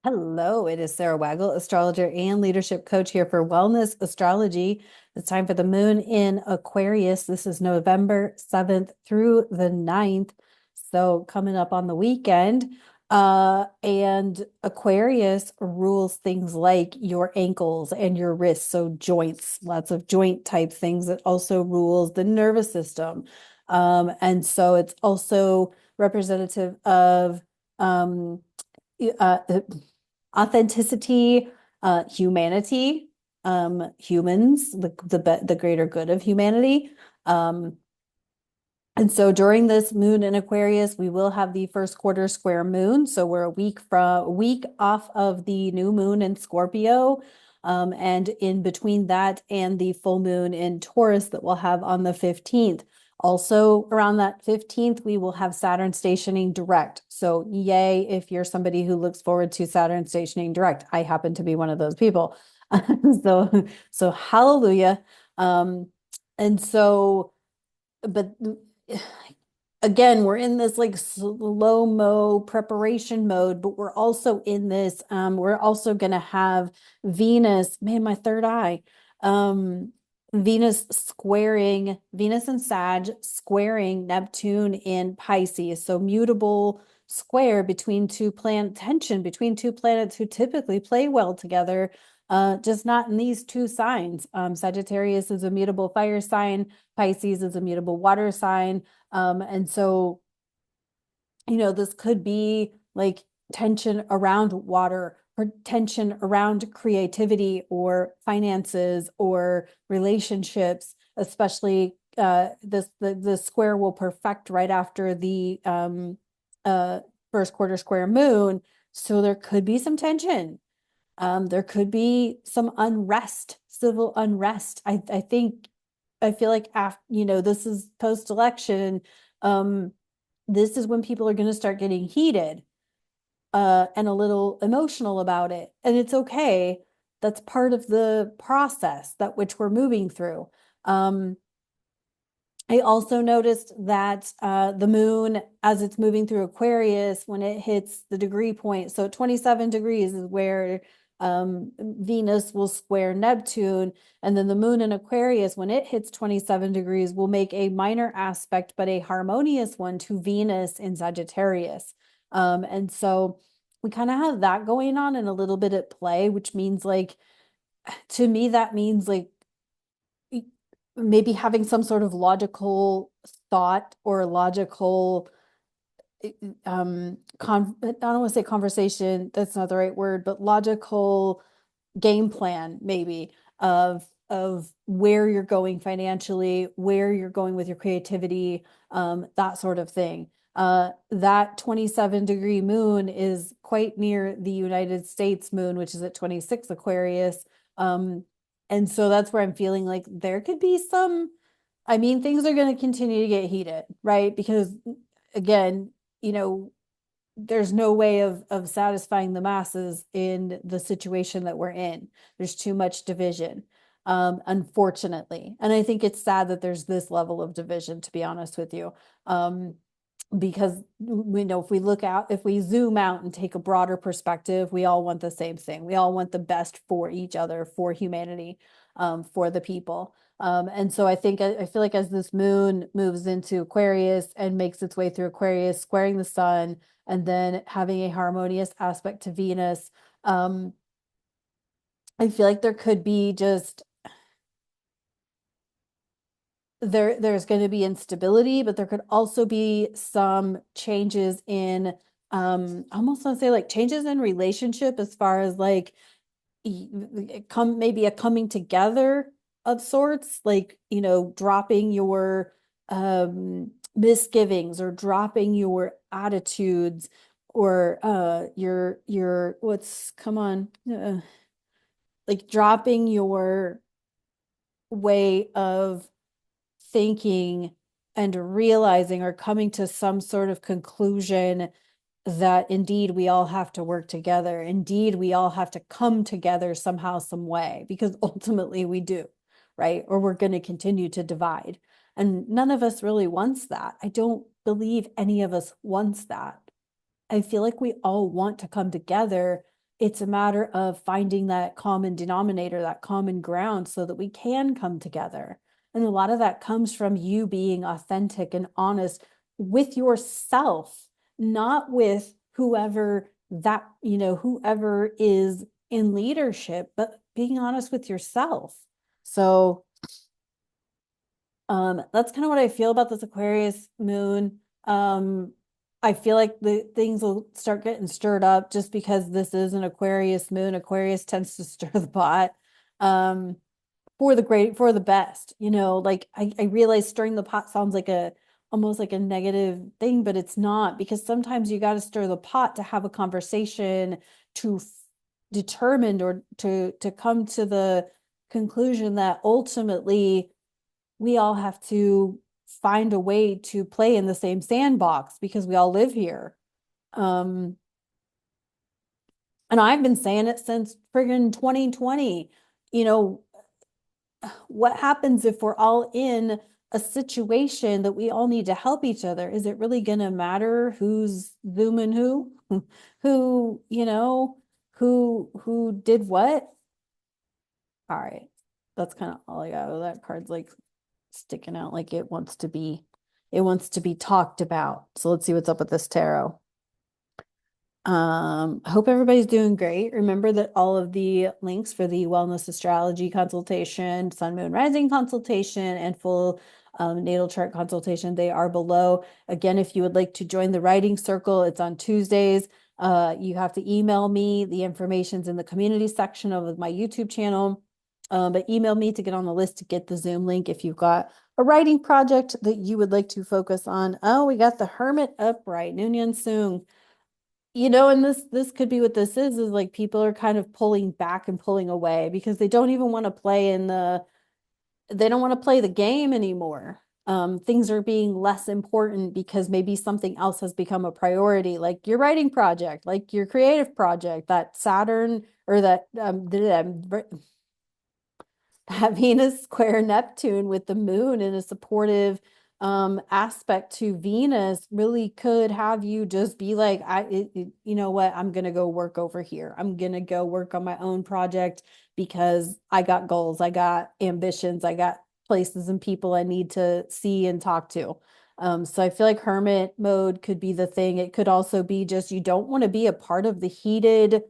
Hello, it is Sara Waggle, astrologer and leadership coach here for Wellness Astrology. It's time for the moon in Aquarius. This is November 7th through the 9th. So coming up on the weekend. And Aquarius rules things like your ankles and your wrists, so joints, lots of joint type things. It also rules the nervous system. And so it's also representative of uh, authenticity, humanity, humans, the greater good of humanity. Um, and so during this moon in Aquarius, we will have the first quarter square moon. So we're a week off of the new moon in Scorpio. And in between that and the full moon in Taurus that we'll have on the 15th. Also around that 15th, we will have Saturn stationing direct. So yay, if you're somebody who looks forward to Saturn stationing direct. I happen to be one of those people. So hallelujah. And so, but again, we're in this like slow-mo preparation mode, but we're also in this, we're also going to have Venus, man, my third eye, Venus and Sag squaring Neptune in Pisces. So mutable square between tension between two planets who typically play well together, just not in these two signs. Sagittarius is a mutable fire sign. Pisces is a mutable water sign. And so, this could be like tension around water or tension around creativity or finances or relationships, especially the square will perfect right after the first quarter square moon. So there could be some tension. There could be some unrest, civil unrest. I feel like after, this is post-election. This is when people are going to start getting heated, and a little emotional about it. And it's okay. That's part of the process that which we're moving through. I also noticed that the moon, as it's moving through Aquarius, when it hits the degree point, so 27 degrees is where Venus will square Neptune. And then the moon in Aquarius, when it hits 27 degrees, will make a minor aspect, but a harmonious one to Venus in Sagittarius. And so we kind of have that going on and a little bit at play, which means like, to me, that means like maybe having some sort of logical thought or logical I don't want to say conversation, that's not the right word, but logical game plan maybe of where you're going financially, where you're going with your creativity, that sort of thing. That 27-degree moon is quite near the United States moon, which is at 26 Aquarius. And so that's where I'm feeling like there could be things are going to continue to get heated, right? Because again, there's no way of satisfying the masses in the situation that we're in. There's too much division, unfortunately. And I think it's sad that there's this level of division, to be honest with you. Because we know if we zoom out and take a broader perspective, we all want the same thing. We all want the best for each other, for humanity, for the people. And so I feel like as this moon moves into Aquarius and makes its way through Aquarius, squaring the sun, and then having a harmonious aspect to Venus, I feel like there could be just there's going to be instability, but there could also be some changes in I almost want to say like changes in relationship as far as like maybe a coming together of sorts, like dropping your misgivings or dropping your attitudes or your what's come on like dropping your way of thinking and realizing or coming to some sort of conclusion that indeed we all have to work together. Indeed, we all have to come together somehow, some way, because ultimately we do, right? Or we're going to continue to divide. And none of us really wants that. I don't believe any of us wants that. I feel like we all want to come together it's a matter of finding that common denominator, that common ground, so that we can come together. And a lot of that comes from you being authentic and honest with yourself, not with whoever that, whoever is in leadership, but being honest with yourself. So that's kind of what I feel about this Aquarius moon. I feel like the things will start getting stirred up just because this is an Aquarius moon. Aquarius tends to stir the pot. Um, for the best, like I realize stirring the pot sounds like almost like a negative thing, but it's not, because sometimes you got to stir the pot to have a conversation, to determine, or to come to the conclusion that ultimately we all have to find a way to play in the same sandbox because we all live here. Um, and I've been saying it since friggin' 2020. You know, what happens if we're all in a situation that we all need to help each other? Is it really going to matter who's zooming who? Who, who did what? All right. That's kind of all I got. That card's like sticking out like it wants to be talked about. So let's see what's up with this tarot. I hope everybody's doing great. Remember that all of the links for the wellness astrology consultation, sun, moon, rising consultation, and full natal chart consultation, they are below. Again, if you would like to join the writing circle, it's on Tuesdays. You have to email me. The information's in the community section of my YouTube channel. But email me to get on the list to get the Zoom link if you've got a writing project that you would like to focus on. Oh, we got the Hermit upright, Noonyan Soong. And this could be what this is like people are kind of pulling back and pulling away because they don't even want to play they don't want to play the game anymore. Things are being less important because maybe something else has become a priority, like your writing project, like your creative project, that Saturn or that Venus square Neptune with the moon in a supportive aspect to Venus really could have you just be like, you know what, I'm gonna go work over here. I'm gonna go work on my own project because I got goals, I got ambitions, I got places and people I need to see and talk to. So I feel like hermit mode could be the thing. It could also be just you don't want to be a part of the heated.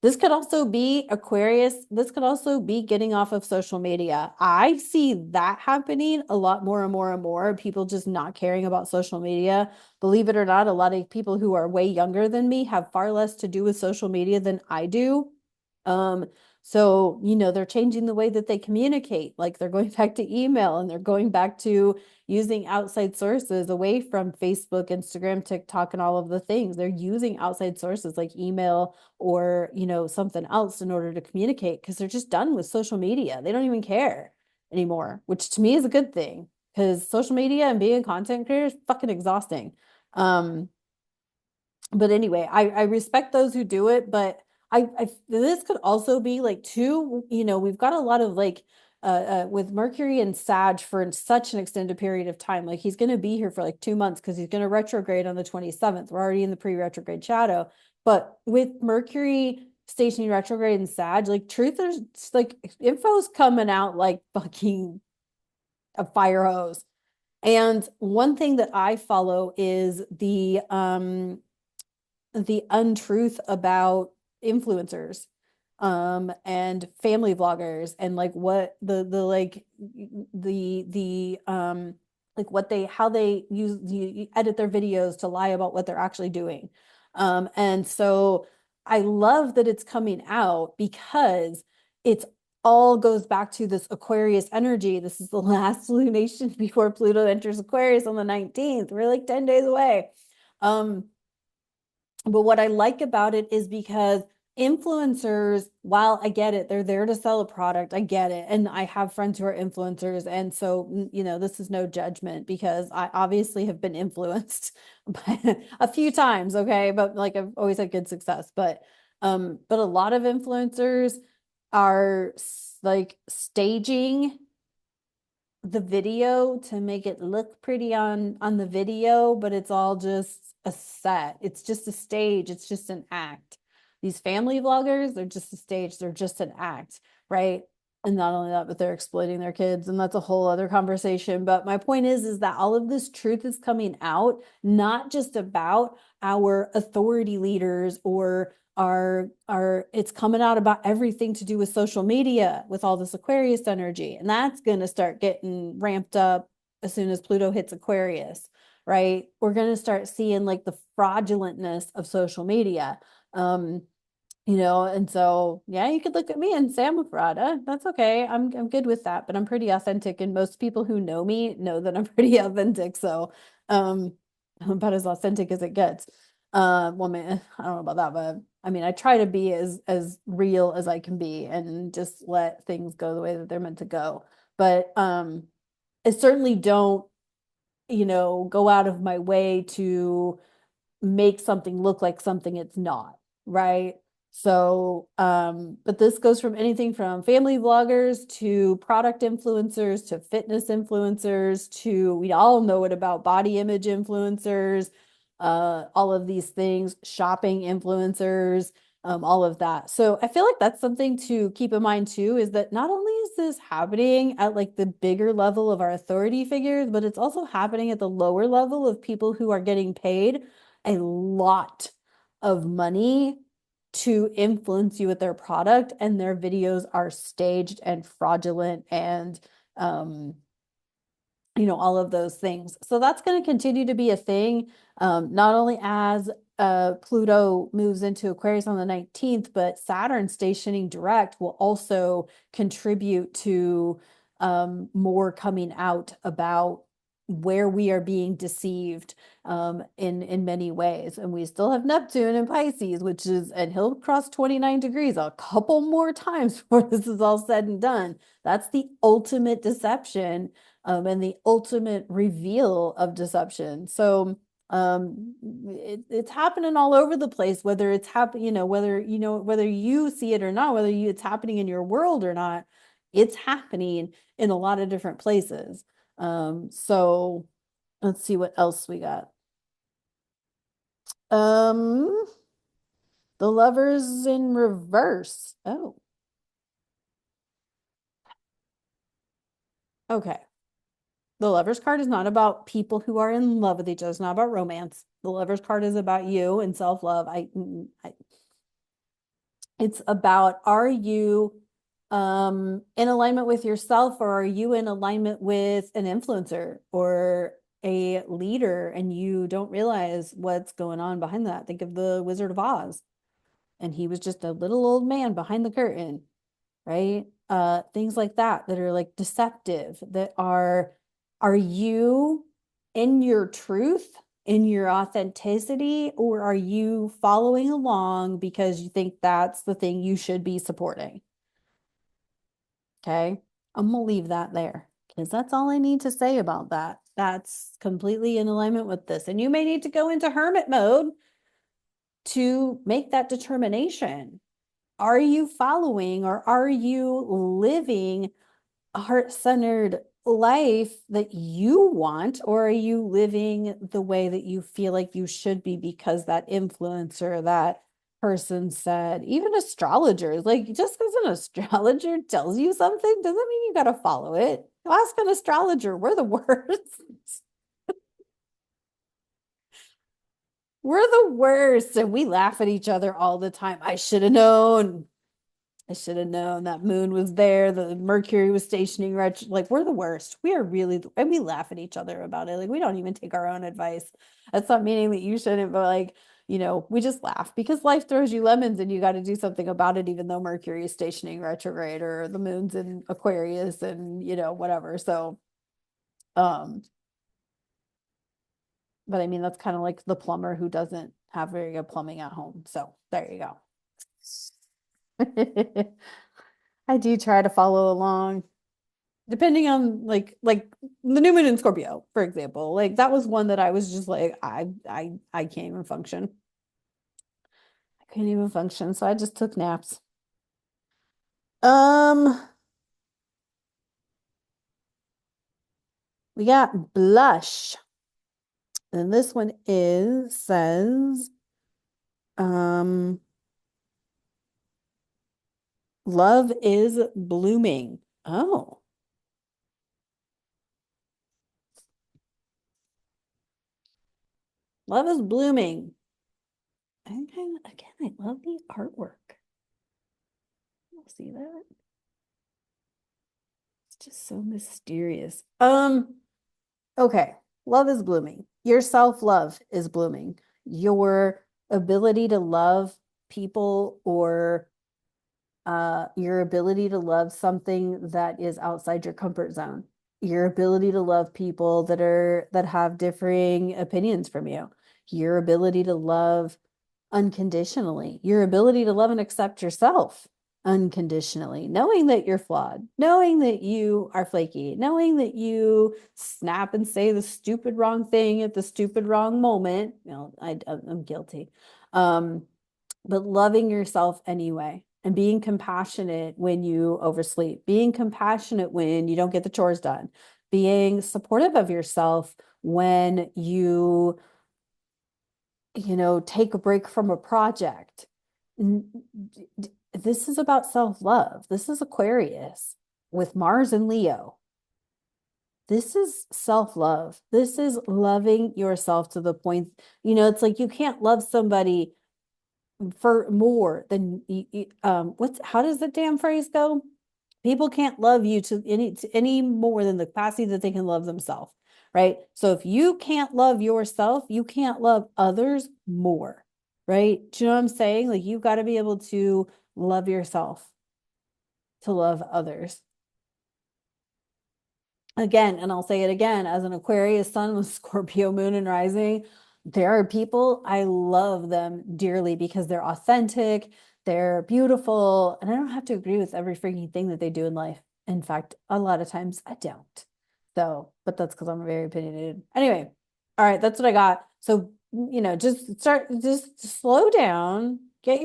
This could also be Aquarius. This could also be getting off of social media. I see that happening a lot more and more and more. People just not caring about social media. Believe it or not, a lot of people who are way younger than me have far less to do with social media than I do. So, they're changing the way that they communicate. Like they're going back to email and they're going back to using outside sources away from Facebook, Instagram, TikTok, and all of the things. They're using outside sources like email or, something else in order to communicate because they're just done with social media. They don't even care anymore, which to me is a good thing because social media and being a content creator is fucking exhausting. But anyway, I respect those who do it, but this could also be like too, we've got a lot of like with Mercury and Sag for such an extended period of time. Like he's going to be here for like 2 months because he's going to retrograde on the 27th. We're already in the pre-retrograde shadow. But with Mercury stationing retrograde and Sag, like truth is like info's coming out like fucking a fire hose. And one thing that I follow is the untruth about influencers and family vloggers and like what the like the like what they how they use you edit their videos to lie about what they're actually doing. And so I love that it's coming out because it's all goes back to this Aquarius energy. This is the last lunation before Pluto enters Aquarius on the 19th. We're like 10 days away. But what I like about it is because influencers, while I get it, they're there to sell a product. I get it. And I have friends who are influencers. And so, this is no judgment because I obviously have been influenced by a few times. Okay. But like I've always had good success. But a lot of influencers are like staging the video to make it look pretty on the video, but it's all just a set. It's just a stage. It's just an act. These family vloggers, they're just a stage, they're just an act, right? And not only that, but they're exploiting their kids, and that's a whole other conversation. But my point is that all of this truth is coming out, not just about our authority leaders or our it's coming out about everything to do with social media with all this Aquarius energy. And that's going to start getting ramped up as soon as Pluto hits Aquarius, right? We're going to start seeing like the fraudulentness of social media. And so yeah, you could look at me and say I'm a fraud. That's okay. I'm good with that, but I'm pretty authentic, and most people who know me know that I'm pretty authentic. So I'm about as authentic as it gets. Well, man, I don't know about that, but I mean, I try to be as real as I can be and just let things go the way that they're meant to go. But I certainly don't, go out of my way to make something look like something it's not, right? So, but this goes from anything from family vloggers to product influencers to fitness influencers to, we all know it about body image influencers, all of these things, shopping influencers, all of that. So I feel like that's something to keep in mind too, is that not only is this happening at like the bigger level of our authority figures, but it's also happening at the lower level of people who are getting paid a lot of money to influence you with their product, and their videos are staged and fraudulent and all of those things. So that's going to continue to be a thing, not only as Pluto moves into Aquarius on the 19th, but Saturn stationing direct will also contribute to more coming out about where we are being deceived in many ways. And we still have Neptune in Pisces, and he'll cross 29 degrees a couple more times before this is all said and done. That's the ultimate deception, and the ultimate reveal of deception. So it's happening all over the place, whether it's happening, whether you see it or not, it's happening in your world or not, it's happening in a lot of different places. So let's see what else we got. Um, the Lovers in reverse. Oh, okay. The Lovers card is not about people who are in love with each other. It's not about romance. The Lovers card is about you and self-love. It's about, are you in alignment with yourself, or are you in alignment with an influencer or a leader and you don't realize what's going on behind that? Think of the Wizard of Oz, and he was just a little old man behind the curtain, right? Things like that are like deceptive, are you in your truth, in your authenticity, or are you following along because you think that's the thing you should be supporting? Okay. I'm gonna leave that there because that's all I need to say about that. That's completely in alignment with this. And you may need to go into hermit mode to make that determination. Are you following, or are you living a heart-centered life that you want, or are you living the way that you feel like you should be because that influencer, that person said? Even astrologers, like, just because an astrologer tells you something doesn't mean you got to follow it. Ask an astrologer. We're the worst. We're the worst, and we laugh at each other all the time. I should have known. I should have known that moon was there. The Mercury was stationing right. Like, we're the worst. We are really, and we laugh at each other about it. Like, we don't even take our own advice. That's not meaning that you shouldn't, but like, we just laugh because life throws you lemons and you got to do something about it, even though Mercury is stationing retrograde or the moon's in Aquarius and, whatever. So, um, but I mean, that's kind of like the plumber who doesn't have very good plumbing at home. So there you go. I do try to follow along, depending on like the new moon in Scorpio, for example. Like, that was one that I was just like, I can't even function. I couldn't even function, so I just took naps. Um, we got blush. And this one is says, um, Love is blooming. Oh, love is blooming. Again, I love the artwork. You'll see that. It's just so mysterious. Okay. Love is blooming. Your self-love is blooming. Your ability to love people or your ability to love something that is outside your comfort zone, your ability to love people that have differing opinions from you, your ability to love unconditionally, your ability to love and accept yourself unconditionally, knowing that you're flawed, knowing that you are flaky, knowing that you snap and say the stupid wrong thing at the stupid wrong moment. You know, I'm guilty. Um, but loving yourself anyway and being compassionate when you oversleep, being compassionate when you don't get the chores done, being supportive of yourself when take a break from a project. This is about self-love. This is Aquarius with Mars and Leo. This is self-love. This is loving yourself to the point, it's like you can't love somebody for more than how does the damn phrase go? People can't love you to any more than the capacity that they can love themselves, right? So if you can't love yourself, you can't love others more, right? Do you know what I'm saying? Like you've got to be able to love yourself to love others. Again, and I'll say it again, as an Aquarius sun with Scorpio moon and rising, there are people, I love them dearly because they're authentic, they're beautiful, and I don't have to agree with every freaking thing that they do in life. In fact, a lot of times I don't. So, but that's because I'm very opinionated. Anyway, all right, that's what I got. So, just slow down. I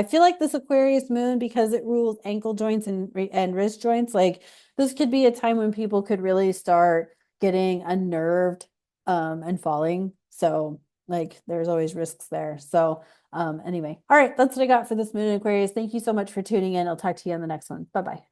feel like this Aquarius moon, because it rules ankle joints and wrist joints, like this could be a time when people could really start getting unnerved and falling. So like there's always risks there. So anyway, all right, that's what I got for this moon in Aquarius. Thank you so much for tuning in. I'll talk to you on the next one. Bye-bye.